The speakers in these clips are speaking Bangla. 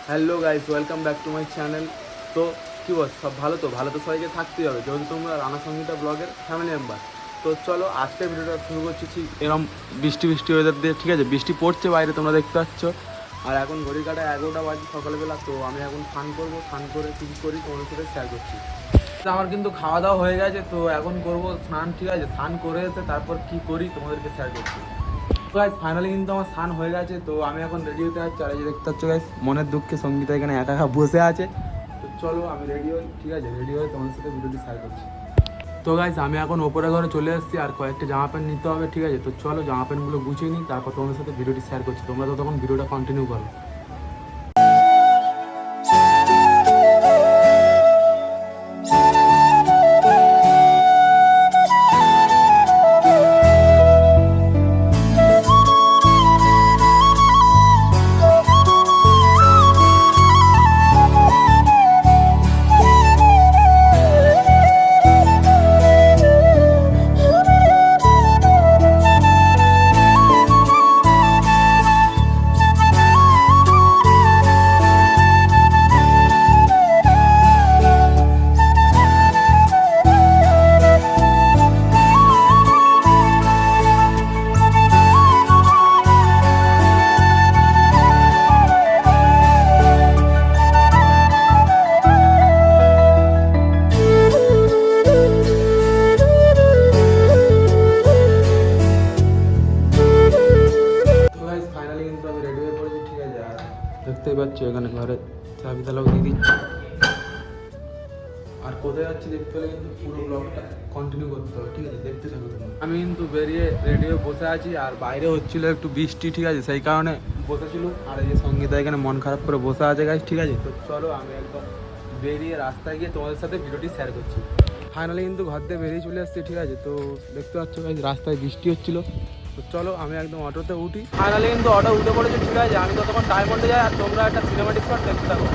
Hello guys, welcome back to my channel. তো কী বল, সব ভালো তো সবাইকে থাকতেই হবে, যেহেতু তোমরা রানা সঙ্গীতা ব্লগের ফ্যামিলি মেম্বার। তো চলো আজকের ভিডিওটা শুরু করছি ঠিক এরকম বৃষ্টি ওয়েদার দিয়ে। ঠিক আছে, বৃষ্টি পড়ছে বাইরে, তোমরা দেখতে পাচ্ছ। আর এখন ঘড়ি কাটা 11টা বাজে সকালবেলা। তো আমি এখন স্নান করবো, স্নান করে কী করি তোমাদের সাথে শেয়ার করছি। তো আমার কিন্তু খাওয়া দাওয়া হয়ে গেছে, তো এখন করবো স্নান। ঠিক আছে, স্নান করে এসে তারপর কী করি তোমাদেরকে শেয়ার করছি। তো গাইস ফাইনালি কিন্তু আমার স্নান হয়ে গেছে, তো আমি এখন রেডি হতে যাচ্ছি। আর এই যে দেখতে পাচ্ছ গাইস, মনের দুঃখে সঙ্গীতা এখানে একা একা বসে আছে। তো চলো আমি রেডি হই। ঠিক আছে, রেডি হয়ে তোমাদের সাথে ভিডিওটি শেয়ার করছি। তো গাইস আমি এখন ওপরে ঘরে চলে এসেছি, আর কয়েকটা জামা প্যান্ট নিতে হবে। ঠিক আছে, তো চলো জামা প্যান্টগুলো গুছিয়ে নিই, তারপর তোমাদের সাথে ভিডিওটি শেয়ার করছি। তোমরা তো তখন ভিডিওটা কন্টিনিউ করো। দেখতেই পাচ্ছ এখানে ঘরে চাবি তালাও দিয়ে দিচ্ছি। আর কোথায় যাচ্ছি দেখতে পেলে কিন্তু পুরো ব্লগটা কন্টিনিউ করতে হবে। ঠিক আছে, দেখতে থাকো তোমরা। আমি কিন্তু বেরিয়ে রেডি হয়ে বসে আছি, আর বাইরে হচ্ছিল একটু বৃষ্টি। ঠিক আছে, সেই কারণে বসেছিল। আর এই যে সঙ্গীতা এখানে মন খারাপ করে বসে আছে গাইস। ঠিক আছে, তো চলো আমি একবার বেরিয়ে রাস্তায় গিয়ে তোমাদের সাথে ভিডিওটি শেয়ার করছি। ফাইনালি কিন্তু ঘর দিয়ে বেরিয়ে চলে আসছি। ঠিক আছে, তো দেখতে পাচ্ছ গাইস রাস্তায় বৃষ্টি হচ্ছিল। তো চলো আমি একদম অটোতে উঠি। ফাইনালি কিন্তু অটো উঠে পড়েছে। ঠিক আছে, আমি ততক্ষণ ডায়মন্ডে যাই, আর তোমরা একটা সিনেমাটিক শট দেখতে থাকো।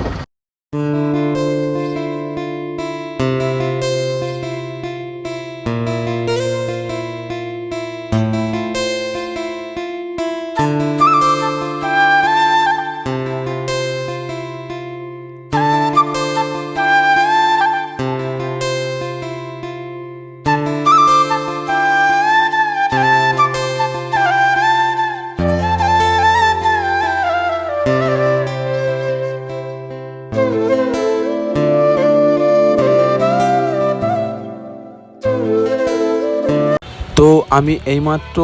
তো আমি এইমাত্র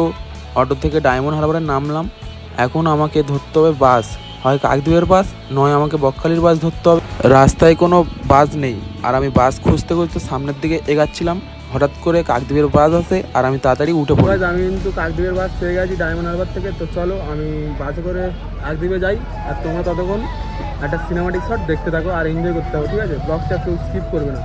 অটো থেকে ডায়মন্ড হারবারে নামলাম। এখন আমাকে ধরতে হবে বাস, হয় কাকদ্বীপের বাস, নয় আমাকে বকখালির বাস ধরতে হবে। রাস্তায় কোনো বাস নেই, আর আমি বাস খুঁজতে খুঁজতে সামনের দিকে এগাচ্ছিলাম। হঠাৎ করে কাকদ্বীপের বাস আসে, আর আমি তাড়াতাড়ি উঠে পড়ি। আমি কিন্তু কাকদ্বীপের বাস পেয়ে গেছি ডায়মন্ড হারবার থেকে। তো চলো আমি বাসে করে কাকদ্বীপে যাই, আর তোমরা ততক্ষণ একটা সিনেমাটিক শট দেখতে থাকো আর এনজয় করতে থাকো। ঠিক আছে, ব্লগটা একটু স্কিপ করবে না।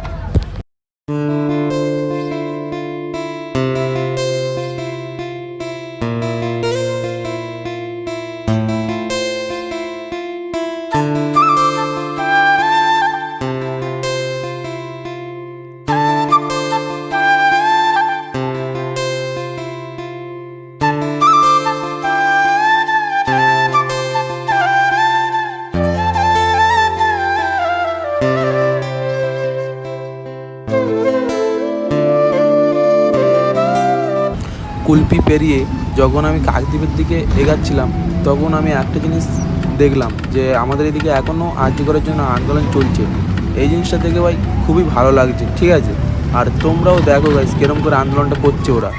কুলপি পেরিয়ে যখন আমি কাকদ্বীপের দিকে এগাচ্ছিলাম, তখন আমি একটা জিনিস দেখলাম যে আমাদের এদিকে এখনও আরজি করার জন্য আন্দোলন চলছে। এই জিনিসটা দেখে ভাই খুবই ভালো লাগছে। ঠিক আছে, আর তোমরাও দেখো গাইস কিরম করে আন্দোলনটা করছে ওরা।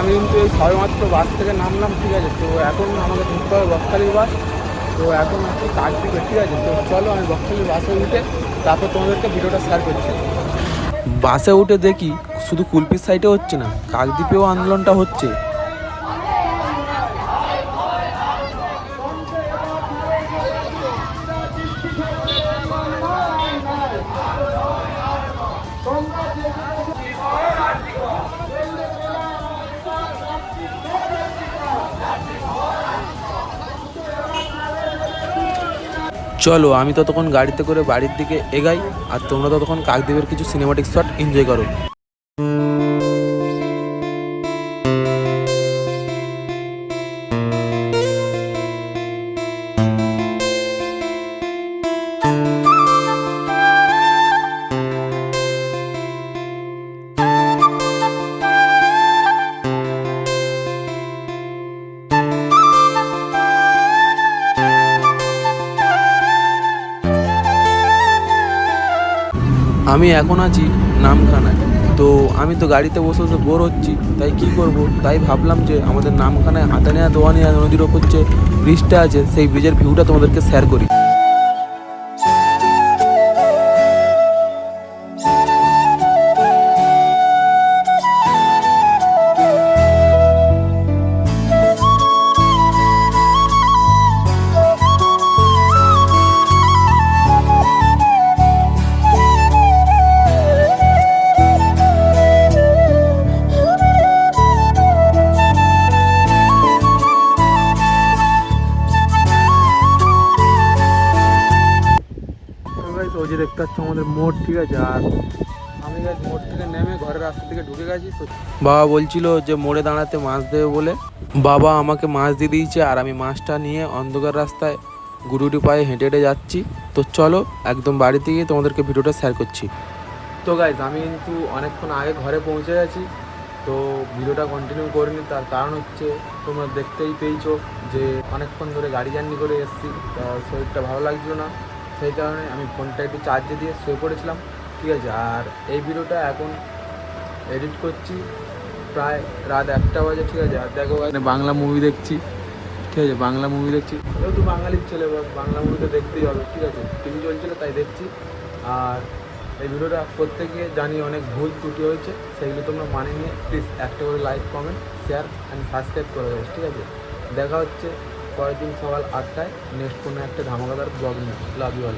আমি কিন্তু এই সবেমাত্র বাস থেকে নামলাম। ঠিক আছে, তো এখন আমাকে ধরতে হবে বকখালির বাস। তো এখন আছি কাকদ্বীপে। ঠিক আছে, তো চলো আমি বকখালির বাসে উঠে তারপর তোমাদেরকে ভিডিওটা শেয়ার করছি। বাসে উঠে দেখি শুধু কুলপির সাইডে হচ্ছে না, কাকদ্বীপেও আন্দোলনটা হচ্ছে। চলো আমি ততক্ষণ গাড়িতে করে বাড়ির দিকে এগাই, আর তোমরা ততক্ষণ কাকদ্বীপের কিছু সিনেমাটিক শট এনজয় করো। আমি এখন আছি নামখানায়। তো আমি তো গাড়িতে বসে বসে বোর হচ্ছি, তাই কি করব, তাই ভাবলাম যে আমাদের নামখানায় হাতানিয়া দোয়ানিয়া নদীর ওপর যে ব্রিজটা আছে সেই ব্রিজের ভিউটা তোমাদেরকে শেয়ার করি। ওই যে দেখতে পাচ্ছ আমাদের মোড়, ঠিক আছে। আর আমি মোড় থেকে নেমে ঘরের রাস্তা থেকে ঢুকে গেছি। তো বাবা বলছিল যে মোড়ে দাঁড়াতে মাছ দেবে বলে, বাবা আমাকে মাছ দিয়ে দিয়েছে, আর আমি মাছটা নিয়ে অন্ধকার রাস্তায় গুড়ুটি পায়ে হেঁটে হেঁটে যাচ্ছি। তো চলো একদম বাড়িতে গিয়ে তোমাদেরকে ভিডিওটা শেয়ার করছি। তো গাইজ আমি কিন্তু অনেকক্ষণ আগে ঘরে পৌঁছে গেছি, তো ভিডিওটা কন্টিনিউ করিনি। তার কারণ হচ্ছে তোমরা দেখতেই পেয়েছো যে অনেকক্ষণ ধরে গাড়ি জার্নি করে এসেছি, শরীরটা ভালো লাগছিলো না, সেই কারণে আমি ফোনটা একটু চার্জে দিয়ে শুয়ে পড়েছিলাম, ঠিক আছে। আর এই ভিডিওটা এখন এডিট করছি প্রায় রাত 1টা বাজে, ঠিক আছে। আর দেখো বাংলা মুভি দেখছি, ঠিক আছে, বাংলা মুভি দেখছি, যেহেতু বাঙালির ছেলে বাংলা মুভি তো দেখতেই হবে, ঠিক আছে। টিভি চলছিল তাই দেখছি। আর এই ভিডিওটা করতে গিয়ে জানি অনেক ভুল ত্রুটি হয়েছে, সেইগুলো তোমরা মানে নিয়ে প্লিজ একটা করে like, comment, share and subscribe করে দেবে, ঠিক আছে। দেখা হচ্ছে পরের দিন সকাল 8টায় নেক্সট কোনো একটা ধামাকাদার ব্লগ নিয়ে। Love you all.